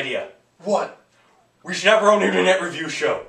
idea. What? We should have our own internet review show.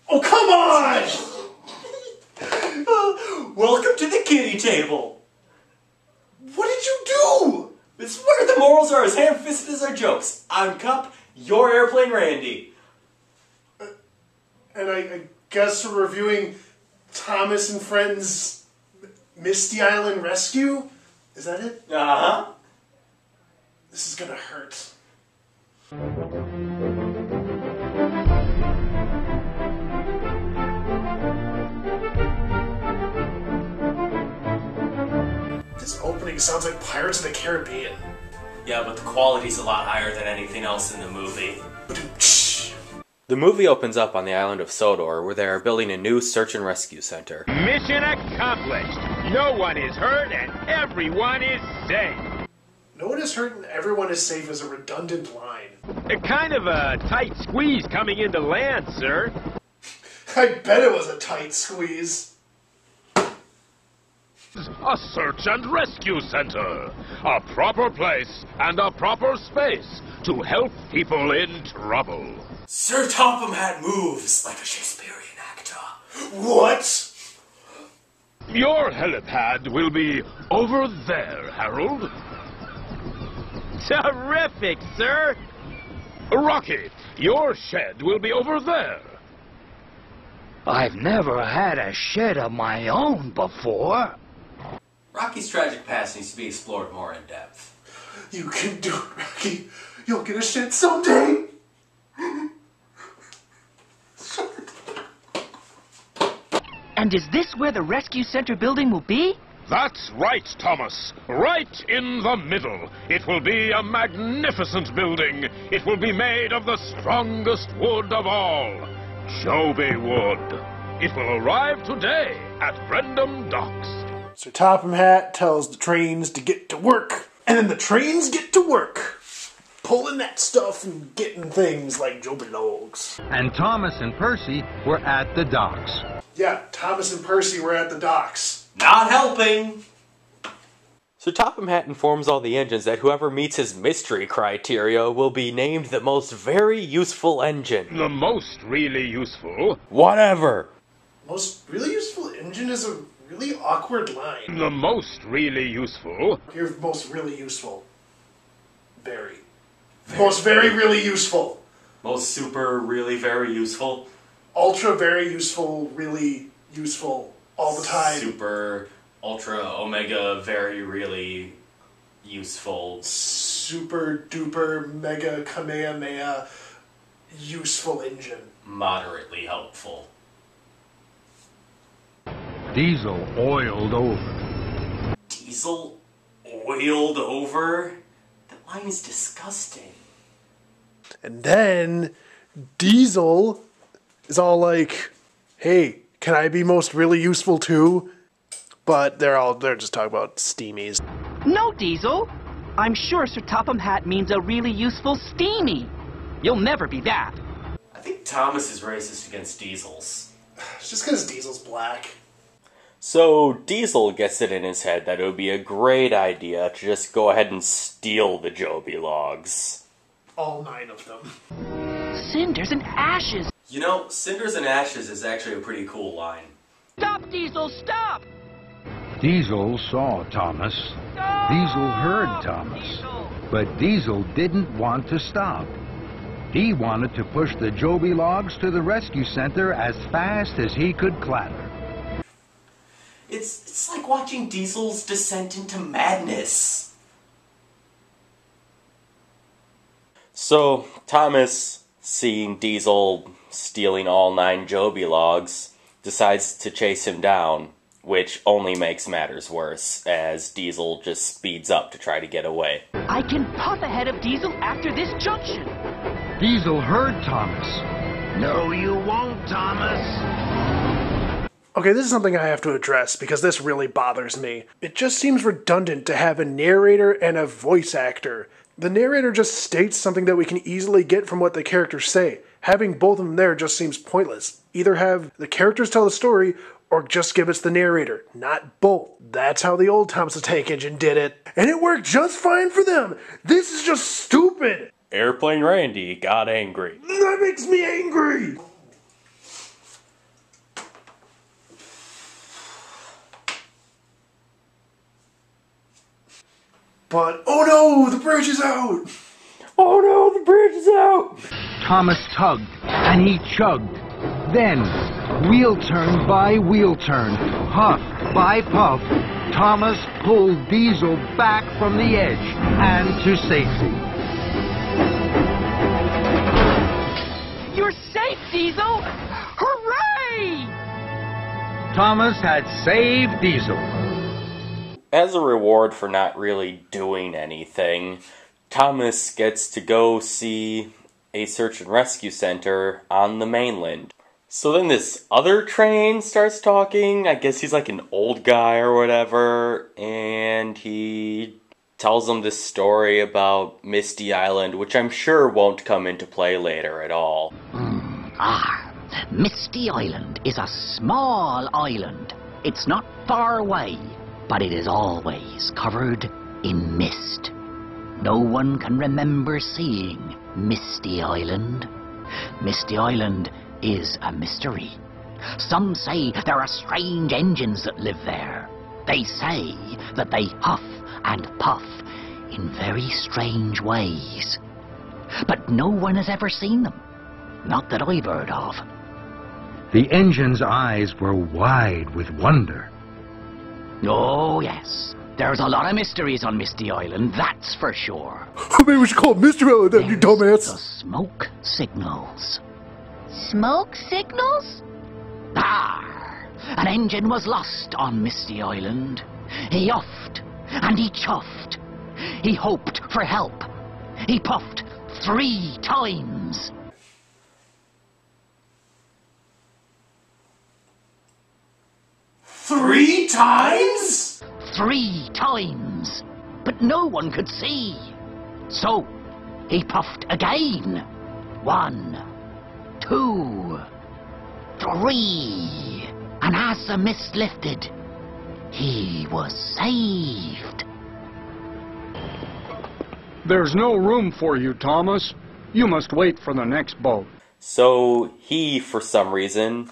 Oh, come on! Welcome to the kiddie table. What did you do? This is where the morals are as ham-fisted as our jokes. I'm Kup, your Airplane Randy. And I guess we're reviewing Thomas and Friends' Misty Island Rescue? Is that it? Uh-huh. This is gonna hurt. This opening sounds like Pirates of the Caribbean. Yeah, but the quality's a lot higher than anything else in the movie. The movie opens up on the island of Sodor, where they are building a new search and rescue center. Mission accomplished. No one is hurt and everyone is safe. No one is hurt and everyone is safe is a redundant line. A kind of a tight squeeze coming into land, sir. I bet it was a tight squeeze. A search and rescue center. A proper place and a proper space to help people in trouble. Sir Topham Hatt moves like a Shakespearean actor. What? Your helipad will be over there, Harold. Terrific, sir. Rocky, your shed will be over there. I've never had a shed of my own before. Rocky's tragic past needs to be explored more in depth. You can do it, Rocky. You'll get a shed someday. And is this where the rescue center building will be? That's right, Thomas. Right in the middle. It will be a magnificent building. It will be made of the strongest wood of all, Joby wood. It will arrive today at Brendam Docks. Sir Topham Hatt tells the trains to get to work, and then the trains get to work, pulling that stuff and getting things like Joby logs. And Thomas and Percy were at the docks. Yeah, Thomas and Percy were at the docks. Not helping! So Topham Hatt informs all the engines that whoever meets his mystery criteria will be named the most very useful engine. The most really useful. Whatever. Most really useful engine is a really awkward line. The most really useful. Here's most really useful. Very. Most very really useful. Most super, really, very useful. Ultra very useful, really useful, all the time. Super, ultra, omega, very, really useful. Super duper mega kamehameha useful engine. Moderately helpful. Diesel oiled over. Diesel oiled over? That line is disgusting. And then Diesel is all like, hey, can I be most really useful too? But they're just talking about steamies. No, Diesel. I'm sure Sir Topham Hatt means a really useful steamy. You'll never be that. I think Thomas is racist against diesels. It's just because Diesel's black. So Diesel gets it in his head that it would be a great idea to just go ahead and steal the Joby logs. All 9 of them. Cinders and ashes. You know, cinders and ashes is actually a pretty cool line. Stop, Diesel, stop! Diesel saw Thomas. Diesel heard Thomas. But Diesel didn't want to stop. He wanted to push the Joby logs to the rescue center as fast as he could clatter. It's like watching Diesel's descent into madness. So Thomas, seeing Diesel stealing all 9 Joby logs, decides to chase him down, which only makes matters worse, as Diesel just speeds up to try to get away. I can puff ahead of Diesel after this junction. Diesel heard Thomas. No, you won't, Thomas. Okay, this is something I have to address because this really bothers me. It just seems redundant to have a narrator and a voice actor. The narrator just states something that we can easily get from what the characters say. Having both of them there just seems pointless. Either have the characters tell the story, or just give us the narrator. Not both. That's how the old Thomas the Tank Engine did it. And it worked just fine for them. This is just stupid. Airplane Randy got angry. That makes me angry. But, oh no, the bridge is out! Oh no, the bridge is out! Thomas tugged, and he chugged. Then, wheel turn by wheel turn, puff by puff, Thomas pulled Diesel back from the edge and to safety. You're safe, Diesel! Hooray! Thomas had saved Diesel. As a reward for not really doing anything, Thomas gets to go see a search and rescue center on the mainland. So then this other train starts talking. I guess he's like an old guy or whatever, and he tells them this story about Misty Island, which I'm sure won't come into play later at all. Misty Island is a small island. It's not far away, but it is always covered in mist. No one can remember seeing Misty Island. Misty Island is a mystery. Some say there are strange engines that live there. They say that they huff and puff in very strange ways. But no one has ever seen them. Not that I've heard of. The engine's eyes were wide with wonder. Oh, yes. There's a lot of mysteries on Misty Island, that's for sure. Maybe we should call it Mr. Island then, you There's dumbass. the smoke signals. Smoke signals? An engine was lost on Misty Island. He huffed and he chuffed. He hoped for help. He puffed 3 times. 3 times? 3 times. But no one could see. So he puffed again. 1, 2, 3. And as the mist lifted, he was saved. There's no room for you, Thomas. You must wait for the next boat. So he, for some reason,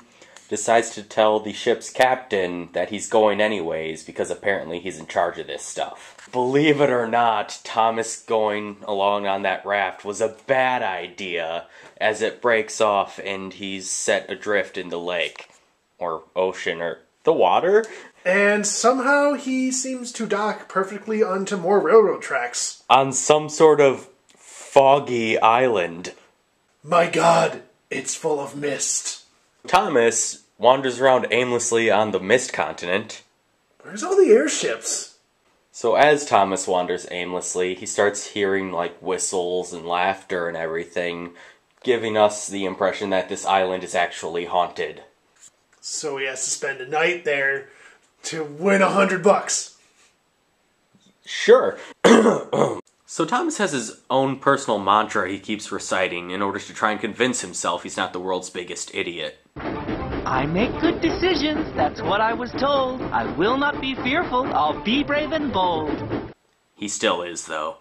decides to tell the ship's captain that he's going anyways because apparently he's in charge of this stuff. Believe it or not, Thomas going along on that raft was a bad idea as it breaks off and he's set adrift in the lake. Or ocean, or the water. And somehow he seems to dock perfectly onto more railroad tracks. On some sort of foggy island. My God, it's full of mist. Thomas wanders around aimlessly on the mist continent. Where's all the airships? So as Thomas wanders aimlessly, he starts hearing like whistles and laughter and everything, giving us the impression that this island is actually haunted. So he has to spend a night there to win $100. Sure. So Thomas has his own personal mantra he keeps reciting in order to try and convince himself he's not the world's biggest idiot. I make good decisions, that's what I was told. I will not be fearful, I'll be brave and bold. He still is, though.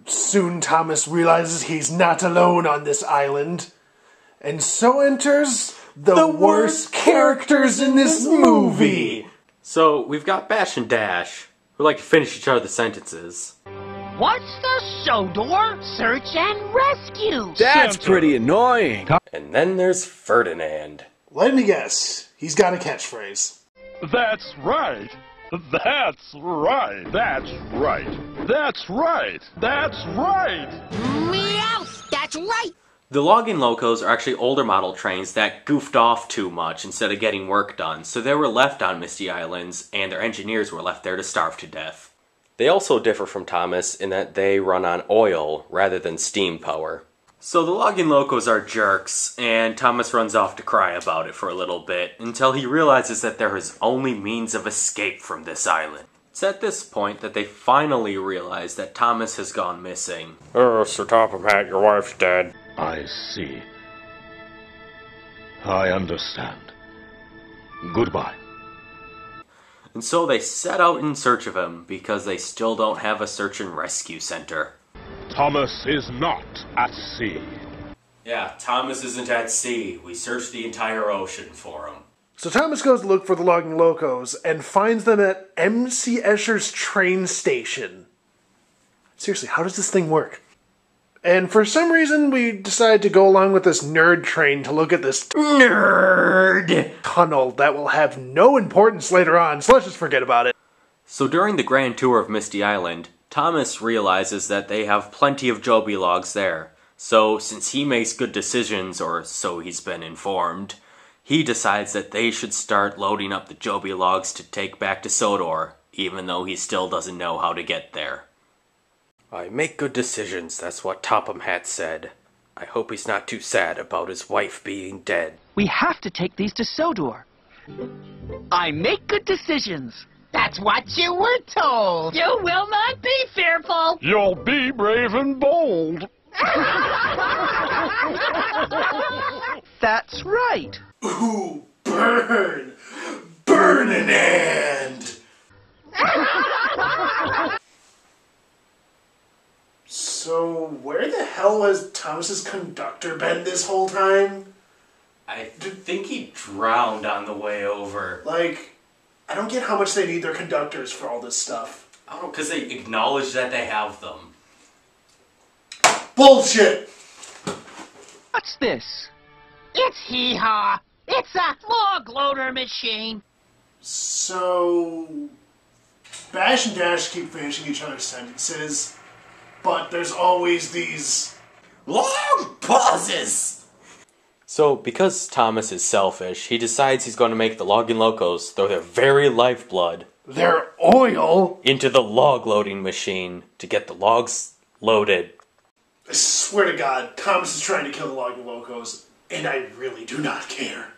Soon Thomas realizes he's not alone on this island. And so enters the worst characters in this movie. So we've got Bash and Dash, who like to finish each other's sentences. What's the show door? Search and rescue. That's pretty annoying. And then there's Ferdinand. Let me guess. He's got a catchphrase. That's right. That's right. That's right. That's right. That's right. Meowth, that's right. The login locos are actually older model trains that goofed off too much instead of getting work done, so they were left on Misty Islands, and their engineers were left there to starve to death. They also differ from Thomas in that they run on oil rather than steam power. So the login locos are jerks, and Thomas runs off to cry about it for a little bit, until he realizes that they're his only means of escape from this island. It's at this point that they finally realize that Thomas has gone missing. Oh, Sir Topham Hatt, your wife's dead. I see. I understand. Goodbye. And so they set out in search of him because they still don't have a search and rescue center. Thomas is not at sea. Yeah, Thomas isn't at sea. We searched the entire ocean for him. So Thomas goes to look for the logging locos and finds them at MC Escher's train station. Seriously, how does this thing work? And for some reason, we decide to go along with this nerd train to look at this nerd tunnel that will have no importance later on, so let's just forget about it. So during the grand tour of Misty Island, Thomas realizes that they have plenty of Joby logs there. So since he makes good decisions, or so he's been informed, he decides that they should start loading up the Joby logs to take back to Sodor, even though he still doesn't know how to get there. I make good decisions, that's what Topham Hatt said. I hope he's not too sad about his wife being dead. We have to take these to Sodor. I make good decisions. That's what you were told. You will not be fearful. You'll be brave and bold. That's right. Ooh, burn! Burn an end! So, where the hell has Thomas's conductor been this whole time? I think he drowned on the way over. Like, I don't get how much they need their conductors for all this stuff. I don't know, because they acknowledge that they have them. Bullshit! What's this? It's hee-haw. It's a log loader machine. So, Bash and Dash keep finishing each other's sentences, but there's always these long pauses! So, because Thomas is selfish, he decides he's going to make the logging locos throw their very lifeblood, their oil, into the log loading machine to get the logs loaded. I swear to God, Thomas is trying to kill the logging locos, and I really do not care.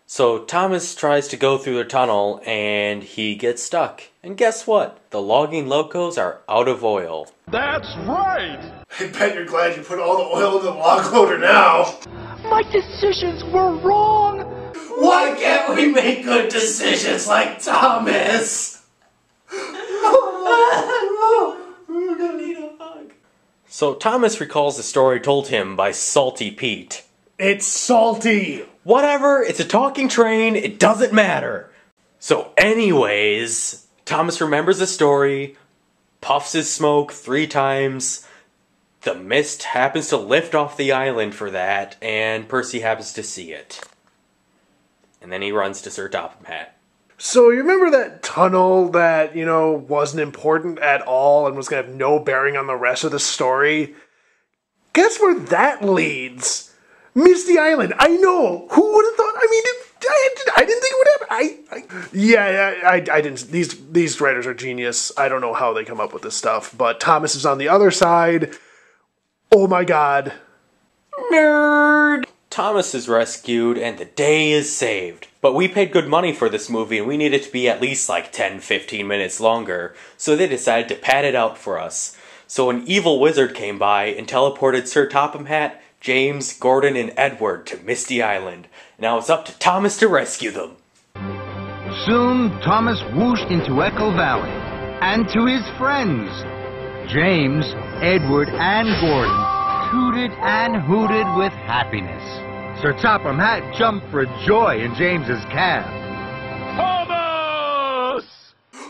So Thomas tries to go through the tunnel, and he gets stuck. And guess what? The logging locos are out of oil. That's right! I bet you're glad you put all the oil in the log loader now. My decisions were wrong. Why can't we make good decisions like Thomas? We're gonna need a hug. So Thomas recalls the story told him by Salty Pete. It's salty. Whatever, it's a talking train, it doesn't matter. So anyways, Thomas remembers the story, puffs his smoke 3 times, the mist happens to lift off the island for that, and Percy happens to see it. And then he runs to Sir Topham Hatt. So you remember that tunnel that, wasn't important at all and was going to have no bearing on the rest of the story? Guess where that leads? Misty Island. I know. Who would have thought? I mean, I didn't think it would happen. I didn't. These writers are genius. I don't know how they come up with this stuff. But Thomas is on the other side. Oh my God. Nerd. Thomas is rescued and the day is saved. But we paid good money for this movie and we need it to be at least like 10-15 minutes longer. So they decided to pad it out for us. So an evil wizard came by and teleported Sir Topham Hatt, James, Gordon, and Edward to Misty Island. Now it's up to Thomas to rescue them. Soon, Thomas whooshed into Echo Valley, and to his friends. James, Edward, and Gordon tooted and hooted with happiness. Sir Topham Hatt jumped for joy in James's cab. Thomas!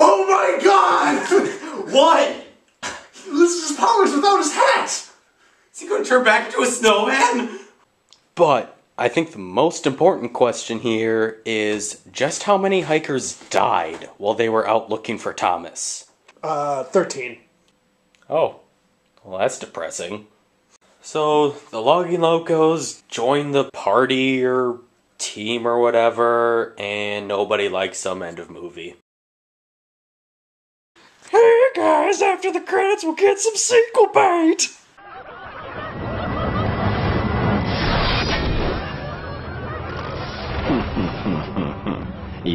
Oh my God! What? This is his powers without his hat! Is he going to turn back into a snowman? But I think the most important question here is just how many hikers died while they were out looking for Thomas? 13. Oh, well that's depressing. So the logging locos join the party or team or whatever, and nobody likes some end of movie. Hey guys, after the credits we'll get some sequel bait!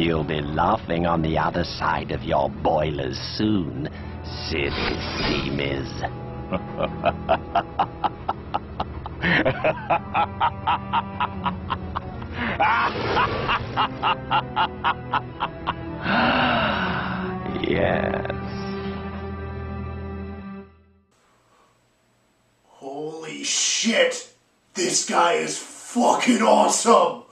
You'll be laughing on the other side of your boilers soon, silly steamies. Yes. Holy shit! This guy is fucking awesome!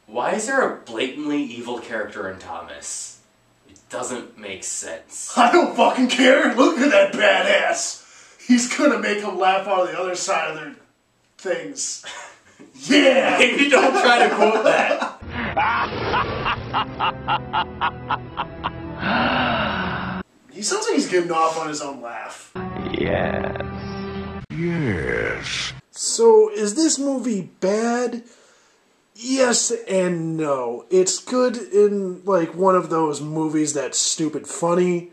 Why is there a blatantly evil character in Thomas? It doesn't make sense. I don't fucking care! Look at that badass! He's gonna make him laugh out of the other side of their things. Yeah! Maybe don't try to quote that. He sounds like he's getting off on his own laugh. Yes. Yes. So, is this movie bad? Yes and no. It's good in, like, one of those movies that's stupid funny.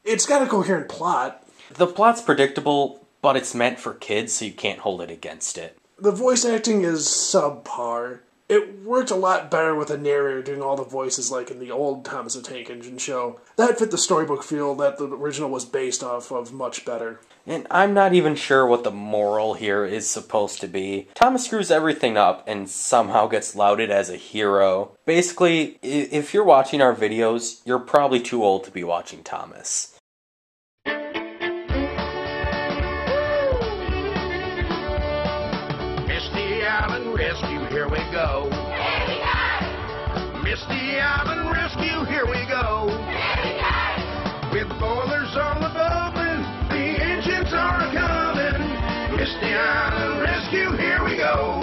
It's got a coherent plot. The plot's predictable, but it's meant for kids, so you can't hold it against it. The voice acting is subpar. It worked a lot better with a narrator doing all the voices like in the old Thomas the Tank Engine show. That fit the storybook feel that the original was based off of much better. And I'm not even sure what the moral here is supposed to be. Thomas screws everything up and somehow gets lauded as a hero. Basically, if you're watching our videos, you're probably too old to be watching Thomas. Misty Island Rescue, here we go. Misty Island Rescue, here we go. With boilers all above-in, the engines are coming. Misty Island Rescue, here we go.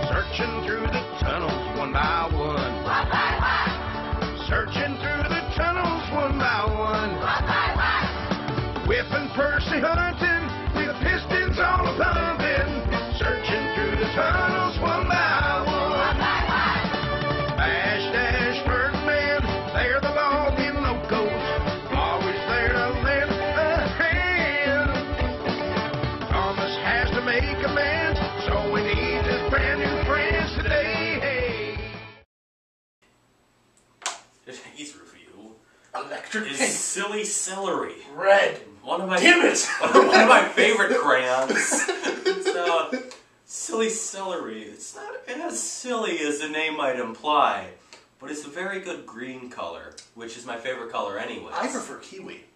Searching through the tunnels one by one. Searching through the tunnels one by one. Whipping Percy hunting with pistons all a-pumping. Searching through the tunnels one by one. Bash, dash, Ferdinand, they're the ball-in locos. Always there to lend a hand. Thomas has to make amends, so he needs his brand new friends today. Today's review Electric is pink. Silly Celery. Red. One of my Damn it! one of my favorite crayons. It's Silly Celery. It's not as silly as the name might imply, but it's a very good green color, which is my favorite color anyways. I prefer kiwi.